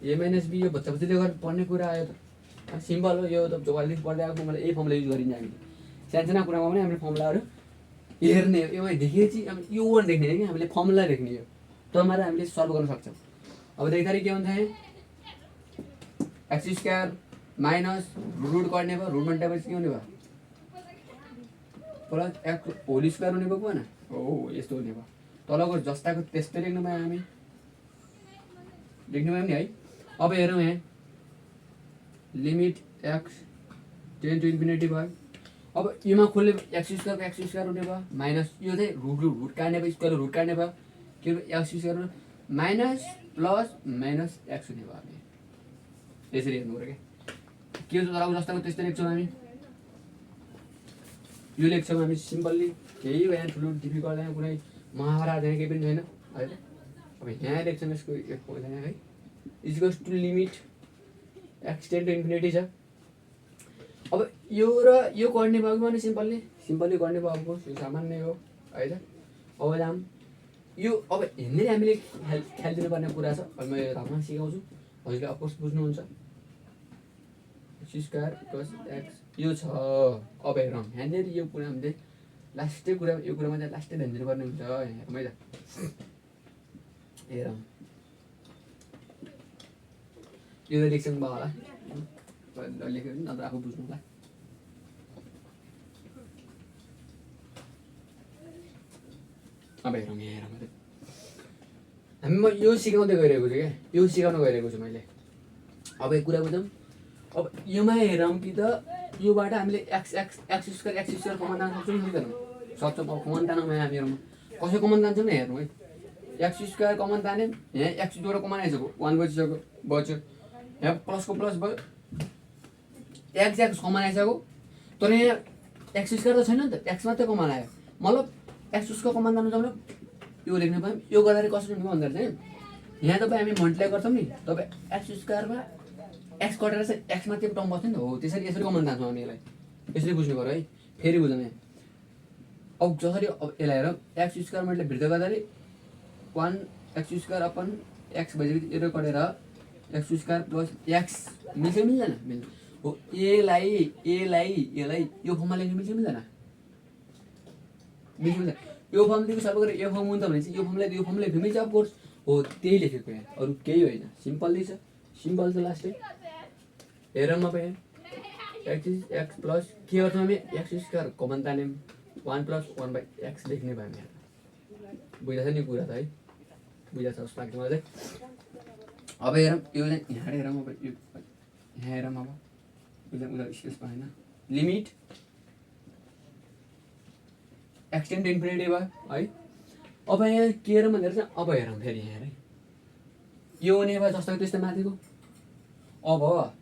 a minus b यो बच्चा बच्चाले गर्नु पर्ने कुरा आयो त सिम्पल हो यो त जहिले पढ्दै आएको फर्मुला ए फर्मुला युज गरिन्छ हामीले सानसानो कुरामा पनि हामीले फर्मुलाहरू हेर्ने हो यो देखेपछि अब यो वन देख्ने कि हामीले फर्मुला देख्ने हो तमारा हामीले सल्भ गर्न सक्छौँ अब देख्दाखेरि के हुन्छ एक्स स्क्वायर माइनस रुट गर्ने भयो रुट मल्टिप्लाई के हुने भयो प्लस एक्स होल स्क्वायर हुने भयो भएन हो यस्तो हुने भयो तलको जस्ताको त्यस्तै लेख्नु भयो हामी लेख्नु भयो नि है अब हेरौँ यहाँ limit x ten to infinity भयो अब योमा खोल्ने एक्स स्क्वायर हुने भयो माइनस यो चाहिँ रुट काट्ने भयो स्क्वायर रुट काट्ने भयो के x square minus plus minus x हुने भयो हामी यसरी हेर्नु पऱ्यो क्या के तलको जस्ताको त्यस्तै लेख्छौँ हामी यो लेख्छौँ हामी सिम्पल्ली केही भएन ठुलो डिफिकल्ट छैन कुनै महाभारत छैन केही पनि छैन है अब यहाँ लेख्छौँ यसको एक है equals to limit x ten to infinity छ अब यो र यो गर्ने भयो भने सिम्पल्ली गर्ने भयो अब यो सामान्य हो है त अब जाम यो अब हेर्ने हामीले ख्याल दिनुपर्ने कुरा छ अब म राम्रोसँग सिकाउँछु हजुरले अफकोर्स बुझ्नुहुन्छ एक्स स्क्वायर प्लस एक्स यो छ अब हेरौँ यहाँनिर यो कुरा हामीले लास्टै कुरा यो कुरामा चाहिँ लास्टै ध्यान दिनुपर्ने हुन्छ हेरौँ है त हेरौँ यो त लेख्छौँ भयो होला लेख्यो भने नत्र आफू बुझ्नु होला अब हेरौँ यहाँ हेरौँ हामी म यो सिकाउँदै गइरहेको छु क्या यो सिकाउन गइरहेको छु मैले अब एक कुरा बुझौँ अब योमा हेरौँ कि त योबाट हामीले एक्स स्क्वायर कमान तान्न सक्छौँ कि सक्छौँ अब कमान तानौँ यहाँ हामीहरूमा कसै कमान तान्छौँ न हेर्नु है एक्स स्क्वायर कमान तान्यो यहाँ एक्स दुईवटा कमान आइसक्यो वान बचिसक्यो बच्यो यहाँ प्लसको प्लस भयो एक्स कमान आइसक्यो तर यहाँ एक्स स्क्वायर त छैन नि त एक्स मात्रै कमान आयो मतलब एक्स स्क्वायर कमान तान्नु चाहनु यो लेख्नु पायौँ यो गर्दाखेरि कसरी हुने भन्दाखेरि चाहिँ यहाँ तपाईँ हामी मल्टिप्लाई गर्छौँ नि तपाईँ एक्स स्क्वायरमा एक्स कटेर चाहिँ एक्स मात्रै टर्म बस्छ नि त हो त्यसरी यसरी कमान तान्छौँ हामी यसलाई यसरी बुझ्नु पऱ्यो है फेरि बुझौँ यहाँ अब जसरी अब यसलाई हेरौँ एक्स स्क्वायर मैले भित्र गर्दाखेरि one x square upon x भइसकेपछि यसो कटेर एक्स स्क्वायर प्लस एक्स मिल्छ मिल्दैन मिल्छ हो यसलाई यो फर्ममा लेख्नु मिल्छ मिल्दैन मिल्छ मिल्दैन यो फर्मदेखि सल्भ गरेर यो फर्म हुन्छ भने चाहिँ यो फर्मलाई लेख्नु मिल्छ अफकोर्स हो त्यही लेखेको यहाँ अरू केही होइन सिम्पल्ली छ सिम्पल छ लास्टै हेरौँ अब यहाँ एक्स प्लस के गर्छौँ हामी एक्स स्क्वायर कमन तान्यौँ one plus one by x लेख्ने भयो हामी बुझाएको छ नि कुरा त है बुझाएको छ जस्तो लाग्छ मलाई चाहिँ अब हेरौँ यो चाहिँ यहाँ हेरौँ अब यो यहाँ हेरौँ अब उसलाई स्पेस पाएन लिमिट एक्सटेन्ड टु इन्फिनिटी भयो है अब यहाँ के हेरौँ भनेर चाहिँ अब हेरौँ फेरि यहाँ है यो हुने भयो जस्तो त्यस्तै माथिको अब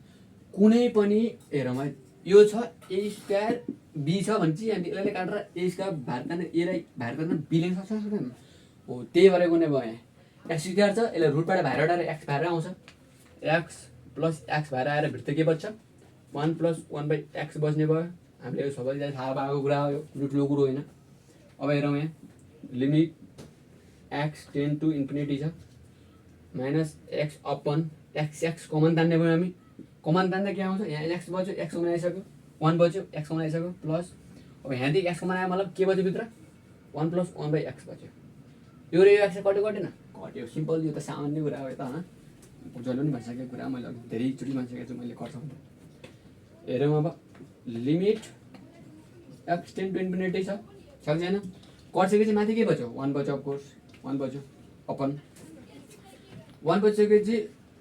कुनै पनि हेरौँ है यो छ ए स्क्वायर बी छ भने चाहिँ हामी यसलाई काटेर ए स्क्वायर भार तान्ने एलाई भार गर्न बी लेख्न सक्छ सक्दैन हो त्यही भएर कुनै भयो यहाँ एक्स स्क्वायर छ यसलाई रुटबाट भाइर हटाएर एक्स भाइर आउँछ एक्स प्लस एक्स भाइर आएर भित्र के बच्छ one plus one by x बज्ने भयो हामीले यो सबैलाई थाहा भएको कुरा हो यो ठुलो कुरो होइन अब हेरौँ यहाँ limit x ten to infinity छ minus x upon x common तान्ने भयो हामी कमान तान्दा के आउँछ यहाँ एक्स बज्यो एक्स कमन आइसक्यो वान बज्यो एक्स कमन आइसक्यो प्लस अब यहाँदेखि एक्स कमन आयो मतलब के बज्यो भित्र one plus one by x बज्यो यो र यो एक्स कटेन कट्यो सिम्पल यो त सामान्य कुरा हो त होइन जहिले पनि भनिसकेको कुरा मैले धेरैचोटि भनिसकेको छु मैले गर्छु हेरौँ अब limit x ten to infinity छ कि छैन कटिसकेपछि माथि के बच्यो वान बच्यो अफकोर्स वान बच्यो अपन वान बचिसकेपछि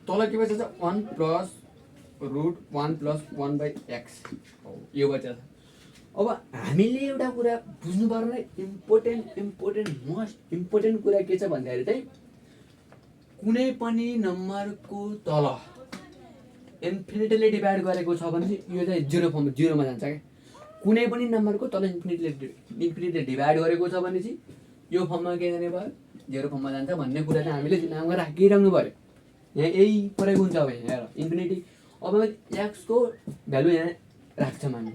तल के बच्छ one plus root one plus one by x यो बच्चा छ अब हामीले एउटा कुरा बुझ्नुपर्ने इम्पोर्टेन्ट मोस्ट इम्पोर्टेन्ट कुरा के छ भन्दाखेरि चाहिँ कुनै पनि नम्बरको तल इन्फिनिटीले डिभाइड गरेको छ भने चाहिँ यो चाहिँ जिरोमा जान्छ क्या कुनै पनि नम्बरको तल इन्फिनिटीले डिभाइड गरेको छ भने चाहिँ यो फर्ममा के जाने भयो जेरो फर्ममा जान्छ भन्ने कुरा चाहिँ हामीले दिमागमा राखिराख्नु पऱ्यो यहाँ यही परेको हुन्छ अब यहाँ हेर इन्फिनिटी अब एक्सको भ्यालु यहाँ राख्छौँ हामी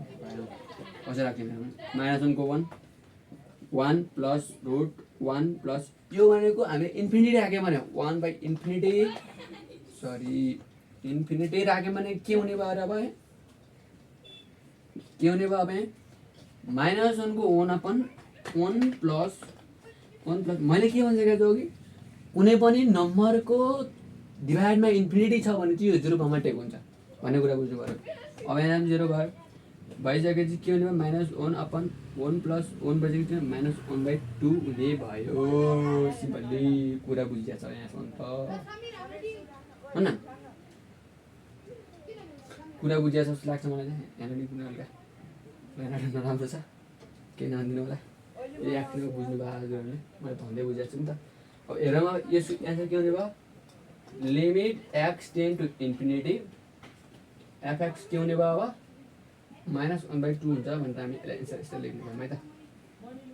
कसरी राख्ने -1 को 1 प्लस रुट 1 प्लस यो भनेको हामीले इन्फिनिटी राख्यौँ भने 1/इन्फिनिटी इन्फिनिटी राख्यौँ भने के हुने भयो र अब के हुने भयो अब -1 को 1/1 प्लस मैले के भनिसकेको छु अघि कुनै पनि नम्बरको डिभाइडमा इन्फिनिटी छ भने चाहिँ यो 0 फर्ममा टेक हुन्छ भन्ने कुरा बुझ्नु पऱ्यो। अब यहाँ 0 भयो भइसकेपछि के हुने भयो -1/1 प्लस 1 बजेको -1/2 हुने भयो। सिम्पली कुरा बुझिया छ यहाँसम्म त हो न कुरा बुझिया छ जस्तो लाग्छ मलाई चाहिँ ह्यान्डराइटिङ कुनै हल्का ह्यान्डराइटिङ नराम्रो छ केही नदिनु होला यो एक्टिङ बुझ्नु भयो हजुरहरूले मैले भन्दै बुझाएको छु नि त। अब हेरमा यसो एन्सर के हुने भयो limit x tend to infinity fx के हुने भयो अब -1/2 हुन्छ भनेर हामी यसलाई एन्सर यस्तो लेख्नु पर्यो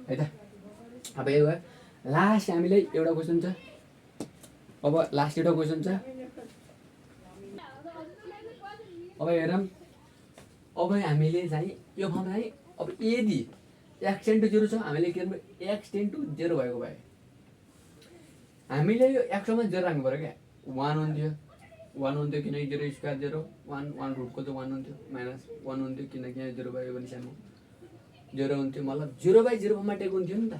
है त। अब यो भयो लास्ट हामीले एउटा क्वेसन छ। अब लास्ट एउटा क्वेसन छ। अब हेरौँ अब हामीले चाहिँ यो फर्म चाहिँ अब यदि x टेन्ड टु 0 छ हामीले के गर्नु x टेन्ड टु 0 भएको भए हामीले यो x मा 0 राख्नु पर्यो क्या 1 हुन्थ्यो किनकि 0 स्क्वायर 0 1 रुटको त 1 हुन्थ्यो -1 हुन्थ्यो किनकि यहाँ 0 भयो भने सानो 0 हुन्थ्यो मतलब 0/0 फर्ममा टेक हुन्थ्यो नि त।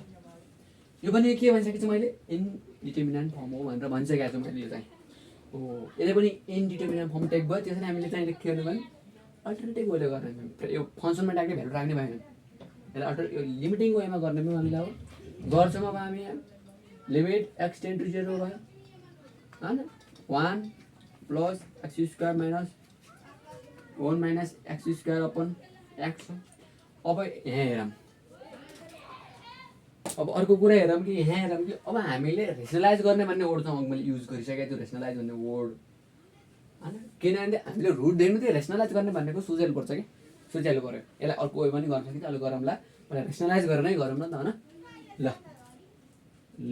यो पनि के भनिसकेको छु मैले इन्डिटर्मिनेन्ट फर्म हो भनेर भनिसकेको छु मैले यो चाहिँ हो यसले पनि इन्डिटर्मिनेन्ट फर्म टेक भयो त्यसरी हामीले चाहिँ के गर्नु भने अल्टरनेटिभ वेले गर्ने यो फङ्सनमा डाइरेक्ट भ्यालु राख्ने भएन यसलाई यो लिमिटिङ वेमा गर्ने पनि हामीले अब गर्छौँ। अब हामी लिमिट x टेन्ड टु 0 भयो होइन 1 plus x square -1 - x square upon x। अब यहाँ हेरौँ अब अर्को कुरा हेरौँ कि यहाँ हेरौँ कि अब हामीले रेसनलाइज गर्ने भन्ने वर्ड चाहिँ मैले युज गरिसकेको छु रेसनलाइज भन्ने वर्ड होइन किनभने हामीले रुट दिनु थियो रेसनलाइज गर्ने भनेको सोचिहाल्नु पर्छ कि सोचिहाल्नु पऱ्यो यसलाई अर्को वे पनि गर्न सकिन्छ अहिले गरौँला पहिला रेसनलाइज गरेर नै गरौँ न त होइन ल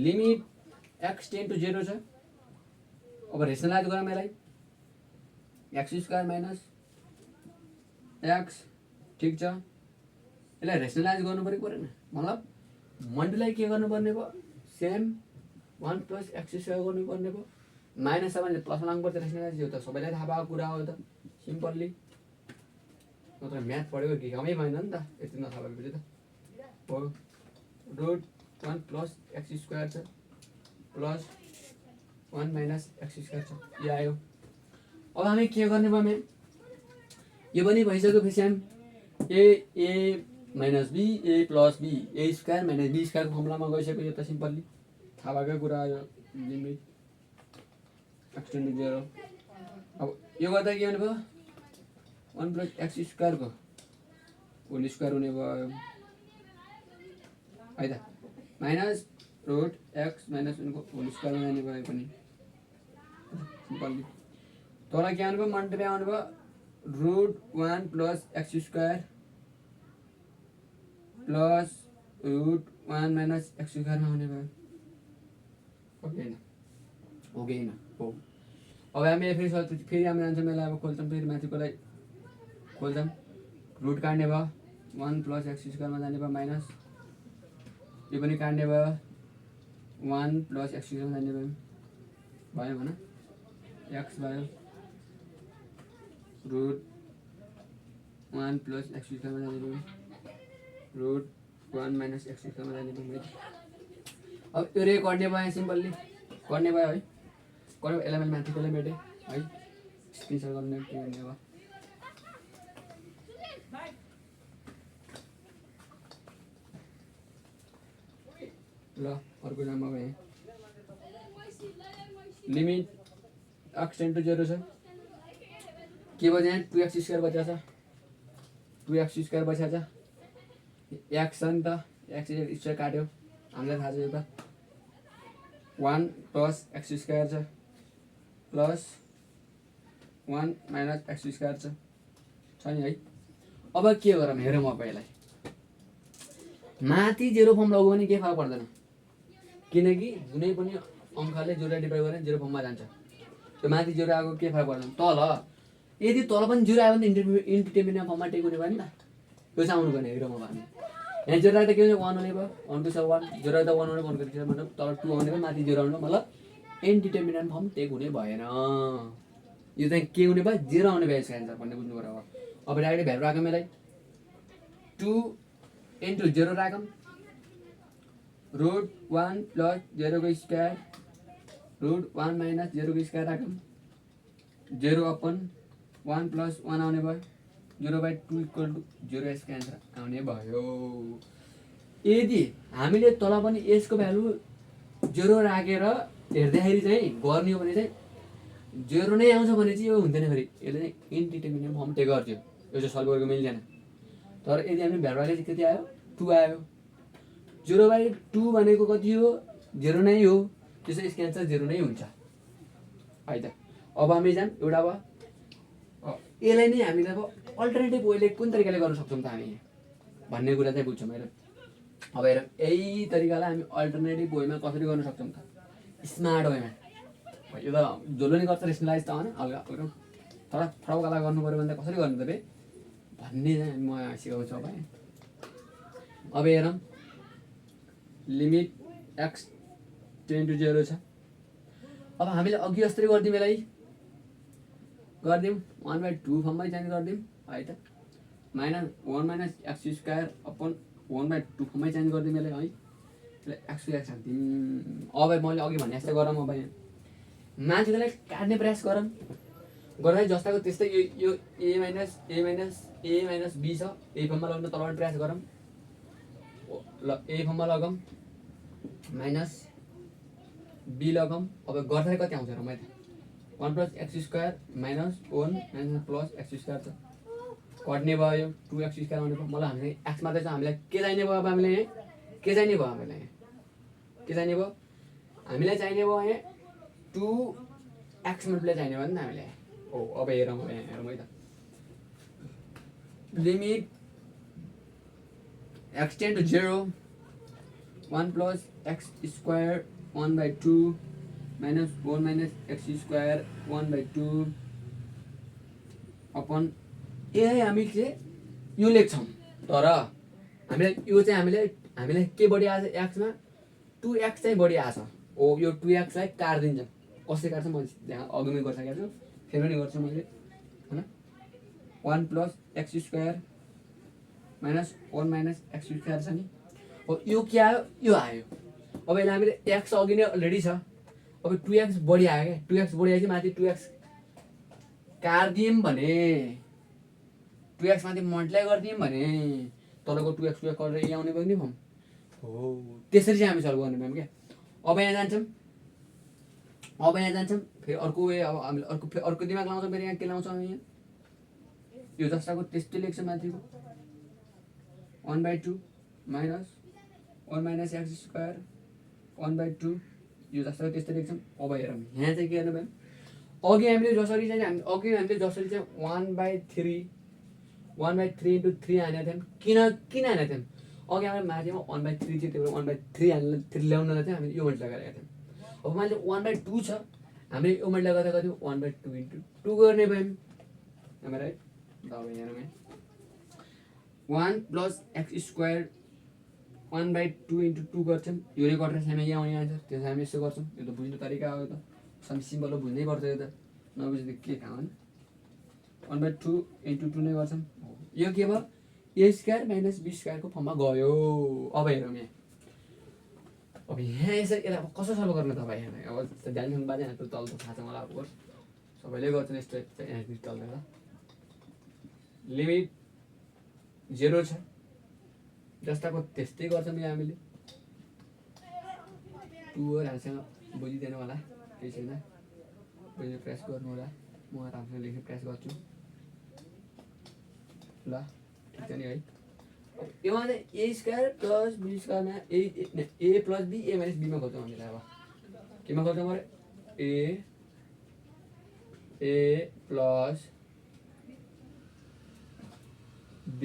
लिमिट x टेन्ड टु 0 छ। अब रेसनलाइज गरौँ यसलाई x स्क्वायर - x ठिक छ यसलाई रेसनलाइज गर्नु पऱ्यो परेन मतलब मल्टिप्लाई के गर्नुपर्ने भयो सेम 1 प्लस x स्क्वायर गर्नुपर्ने भयो माइनस छ भने प्लसमा लाग्नुपर्छ रेसनलाइज यो त सबैलाई थाहा भएको कुरा हो त सिम्पल्ली नत्र म्याथ पढेको के कामै भएन नि त यति नथाहा भएपछि त हो रुट 1 प्लस x स्क्वायर छ प्लस 1 माइनस x स्क्वायर छ यो आयो। अब हामी के गर्ने भयो म्याम यो पनि भइसकेपछि हामी a minus b a plus b a square minus b स्क्वायरको फर्मुलामा गइसक्यो यो त सिम्पल्ली थाहा भएकै कुरा हो लिमिट x टेन्ड टु 0। अब यो गर्दा के हुने भयो 1 प्लस x स्क्वायरको होल स्क्वायर हुने भयो है त माइनस रुट x माइनस 1 को होल स्क्वायर जाने भयो पनि सिम्पल्ली तल के आउनु भयो मल्टिप्लाई आउनु भयो root 1 plus x square plus root 1 minus x स्क्वायरमा आउने भयो हो कि होइन हो। अब हामी फेरि हामी जान्छौँ यसलाई अब खोल्छौँ फेरि माथिकोलाई खोल्छौँ रुट काट्ने भयो 1 प्लस x स्क्वायरमा जाने भयो माइनस यो पनि काट्ने भयो 1 प्लस x स्क्वायरमा जाने भयो भन x भयो रुट 1 प्लस x स्क्वायरमा जाने भयो रुट 1 माइनस x स्क्वायरमा जाने भयो। अब यो रे गर्ने भयो सिम्पल्ली गर्ने भयो है गर्ने यसलाई मैले माथिकोलाई मेटेँ है स्क्रिनसट गर्ने के गर्ने अब ल अर्को नाम अब यहाँ लिमिट x टेन्ड टु 0 छ के भयो यहाँ 2x स्क्वायर बचा छ 2x स्क्वायर बचा छ x छ नि त x स्क्वायर काट्यो हामीलाई थाहा छ यो त 1 प्लस x स्क्वायर छ प्लस 1 माइनस x स्क्वायर छ नि है। अब के गरौँ हेरौँ अब यसलाई माथि 0 फर्म लगाउँ भने केही फरक पर्दैन किनकि जुनै पनि अङ्कले 0 डिभाइड गरेर 0 फर्ममा जान्छ त्यो माथि 0 आएको केही फरक पर्दैन तल यदि तल पनि 0 आयो भने इन्डिटर्मिनेन्ट फर्ममा टेक हुने भयो नि त यो चाहिँ आउनुपर्ने हेरौँ अब हामी यहाँ 0 राख्दा के हुन्छ 1 आउने भयो 1 2 1 0 राख्दा 1 आउने 1 को रिजल्ट मतलब तल 2 आउने भयो माथि 0 आउने मतलब इन्डिटर्मिनेन्ट फर्म टेक हुने भएन यो चाहिँ के हुने भयो 0 आउने भयो यसको एन्सर भन्ने बुझ्नु पर्यो अब डाइरेक्ट भ्यालु राखौँ यसलाई 2 into 0 राखौँ root 1 plus 0 को स्क्वायर root 1 minus 0 को स्क्वायर राखौँ 0 upon 1 plus 1 आउने भयो 0/2 equal to 0 यसको एन्सर आउने भयो यदि हामीले तल पनि यसको भ्यालु 0 राखेर हेर्दाखेरि चाहिँ गर्ने हो भने चाहिँ 0 नै आउँछ भने चाहिँ यो हुँदैन फेरि यसले चाहिँ इन्डिटर्मिनेन्ट फर्म टेक गर्थ्यो यो चाहिँ सल्भ गरेको मिल्दैन तर यदि हामीले भ्यालु राखेर कति आयो 2 आयो 0/2 भनेको कति हो 0 नै हो त्यसै यसको एन्सर 0 नै हुन्छ है त अब हामी जाम एउटा अब यसलाई नै हामीले अब अल्टरनेटिभ वेले कुन तरिकाले गर्न सक्छौँ त हामी भन्ने कुरा चाहिँ बुझ्छौँ हेर अब हेर यही तरिकालाई हामी अल्टरनेटिभ वेमा कसरी गर्न सक्छौँ त स्मार्ट वेमा यो त जसले नि गर्छ रेसनलाइज त होइन हल्का हल्का थोडा फरकवाला गर्नु पऱ्यो भने त कसरी गर्नु त बे भन्ने चाहिँ म सिकाउँछु अब अब हेरौँ लिमिट x टेन्ड टु 0 छ अब हामीले अघि जस्तै गरिदिउँ यसलाई गरिदिउँ 1/2 फर्ममै चेन्ज गरिदिउँ है त -1 minus x स्क्वायर अपन 1/2 फर्ममै चेन्ज गरिदिउँ यसलाई है यसलाई x को x हाल्दिउँ अब मैले अघि भने जस्तै गरौँ अब यहाँ माथिलाई काट्ने प्रयास गरौँ गर्दा जस्ताको त्यस्तै यो a minus b छ a फर्ममा लगाउन तलबाट प्रयास गरौँ ल a फर्ममा लगाऊँ माइनस b लगाऊँ अब गर्दा कति आउँछ र मैले 1 plus x square minus 1 minus plus x square छ कट्ने भयो 2x स्क्वायर आउने भयो मलाई हामीले x मात्रै छ हामीलाई के चाहिने भयो अब हामीले यहाँ के चाहिने भयो हामीलाई के चाहिने भयो हामीलाई चाहिने भयो यहाँ 2x मल्टिप्लाई चाहिने भयो नि त हामीलाई हो अब हेरौँ है त limit x tend to 0 1 plus x square 1/2 minus 1 minus x square 1/2 upon यही हामी चाहिँ यो लेख्छौँ तर हामीलाई यो चाहिँ हामीलाई के बढी आछ x मा 2x चाहिँ बढी आछ हो यो 2x लाई काट्दिन्छ कसरी काट्छ म त्यहाँ अघिमै गरिसकेको छु फेरि पनि गर्छु मैले हैन 1 plus x square minus 1 minus x square छ नि हो यो के आयो यो आयो अब यसलाई हामीले x अघि नै अलरेडी छ अब 2x बढी आयो क्या 2x बढी आएपछि माथि 2x काट्दियौँ भने 2x माथि मल्टिप्लाई गरिदियौँ भने तलको 2x गरेर यहाँ आउने भयो नि फर्म हो त्यसरी चाहिँ हामी सल्भ गर्ने भयौँ क्या अब यहाँ जान्छौँ फेरि अर्को वे अब हामीले अर्को दिमाग लाउँछौँ फेरि यहाँ के लाउँछौँ हामी यहाँ यो जस्ताको त्यस्तै लेख्छ माथिको 1/2 minus 1 minus x स्क्वायर 1/2 यो जस्तो त्यस्तै लेख्छौँ अब हेरौँ यहाँ चाहिँ के गर्नु भयो अघि हामीले जसरी चाहिँ 1/3 into 3 हानेको थियौँ किन हानेको थियौँ अघि हामीले माथिमा 1/3 थियो त्यही भएर 1/3 3 ल्याउनलाई चाहिँ हामीले यो मल्टिप्लाई गरेका थियौँ अब माथि 1/2 छ हामीले यो मल्टिप्लाई गर्दा कति 1/2 into 2 गर्ने भयौँ हाम्रो है अब हेरौँ 1 plus x स्क्वायर 1/2 into 2 गर्छौँ यो रे गरेर हामी यहाँ आउने आन्सर त्यसो हामी यसो गर्छौँ यो त बुझ्ने तरिका हो त सम सिम्बल बुझ्नै पर्छ यो त नबुझ्दा के काम होइन 1/2 into 2 नै गर्छौँ यो के भयो a स्क्वायर minus b स्क्वायरको फर्ममा गयो अब हेरौँ यहाँ अब यहाँ यसलाई कसो सल्भ गर्ने तपाईँ यहाँ अब ध्यान दिनु बाजे यहाँ तल त थाहा छ मलाई अब सबैले गर्छन् यस्तो यहाँ तल लिमिट 0 छ जस्ताको त्यस्तै गर्छौँ यहाँ हामीले 2 हो राम्रोसँग बुझिदिनु होला केही छैन बुझ्ने प्रयास गर्नु होला म राम्रोसँग लेख्ने प्रयास गर्छु ल ठिक छ नि है योमा चाहिँ a square plus b स्क्वायरमा a plus b a minus b मा खोज्छौँ हामीले अब केमा खोज्छौँ अरे a प्लस b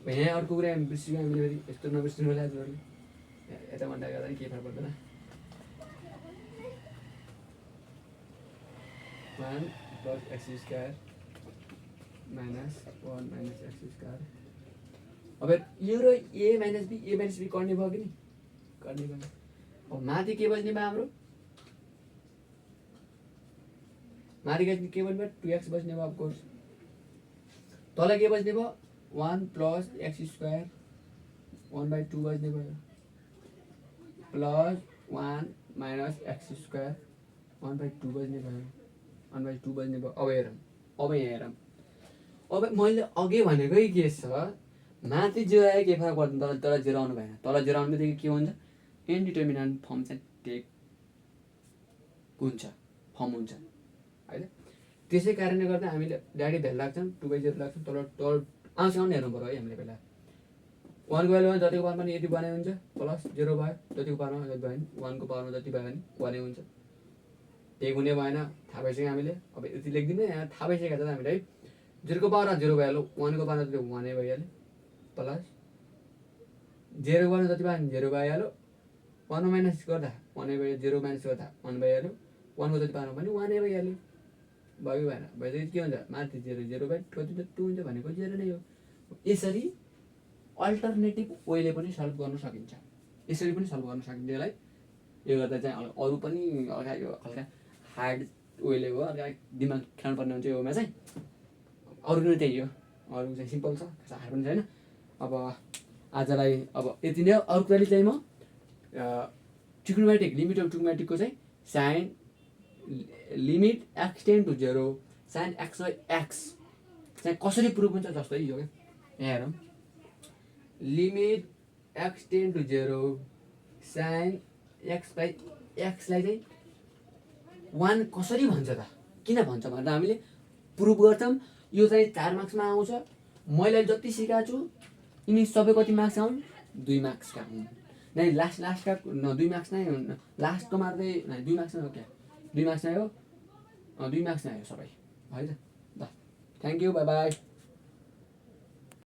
यहाँ अर्को कुरा बिर्सियो हामीले फेरि यस्तो नबिर्सिनु होला यता भन्दा गर्दा केही फरक पर्दैन 1 plus x square minus 1 minus x square. अब यो र ए माइनस बी गर्ने भयो कि नि, गर्ने भयो। अब माथि के बज्ने भयो हाम्रो, माथि के बज्ने भयो 2x बज्ने भयो अफकोर्स। तल के बज्ने भयो 1 प्लस एक्स स्क्वायर 1/2 बज्ने भयो, प्लस 1 माइनस एक्स स्क्वायर 1/2 बज्ने भयो, 1/2 बज्ने भयो। अब हेरौँ, अब यहाँ हेरौँ, अब मैले अघि भनेकै के छ, माथि 0 आयो के फरक पर्दैन, तल 0 आउनु भएन। तल 0 आउनु बित्तिकै के हुन्छ, इन्डिटर्मिनेन्ट फर्म चाहिँ टेक हुन्छ, फर्म हुन्छ होइन। त्यसै कारणले गर्दा हामीले डाइरेक्ट भ्यालु लाग्छौँ 2/0 लाग्छौँ। तल तल आउँछ हेर्नु पऱ्यो है हामीले पहिला। 1 को भ्यालुमा जतिको पावरमा यति 1 हुन्छ, प्लस 0 भयो जतिको पावरमा जति भयो भने 1 को पावरमा जति भयो भने 1 हुन्छ। टेक हुने भएन, थाहा भइसक्यो हामीले। अब यति लेखिदिनु, यहाँ थाहा भइसकेको छ हामीलाई। 0 को पावरमा 0 भइहाल्यो, 1 को पावरमा जति 1 भइहाल्यो, प्लस 0 को पावरमा जति भयो भने 0 भइहाल्यो, 1 माइनस गर्दा 1 भयो, 0 माइनस गर्दा 1 भइहाल्यो, 1 को जति पावरमा पनि 1 भइहाल्यो। भयो भएन, भएपछि के हुन्छ, माथि 0/2 हुन्छ भनेको 0 नै हो। यसरी अल्टरनेटिभ वेले पनि सल्भ गर्न सकिन्छ, यसरी पनि सल्भ गर्न सकिन्छ यसलाई। यो गर्दा चाहिँ अरू पनि हल्का यो हल्का हार्ड वेले हो, हल्का दिमाग खेल्नु पर्ने हुन्छ योमा चाहिँ। अरू पनि त्यही हो, अरू चाहिँ सिम्पल छ, हार्ड पनि छैन। अब आजलाई अब यति नै हो। अर्को कहिले चाहिँ म ट्रिग्नोमेट्रिक लिमिट अफ ट्रिग्नोमेट्रिकको चाहिँ sine limit x tend to 0 sine x/x चाहिँ कसरी प्रुभ हुन्छ, जस्तै यो क्या, यहाँ हेरौँ। Limit x tend to 0 sine x/x लाई चाहिँ 1 कसरी भन्छ त, किन भन्छ भनेर हामीले प्रुभ गर्छौँ। यो चाहिँ 4 मार्क्समा आउँछ। मैले जति सिकाएको छु यिनी सबै कति मार्क्स आउन्, 2 मार्क्सका हुन्। नै लास्टका 2 मार्क्स नै हुन्, लास्टको मार्दै 2 मार्क्स नै हो क्या, 2 मार्क्स नै हो, 2 मार्क्स नै हो सबै है त। ल थ्याङ्क यू, बाई बाई।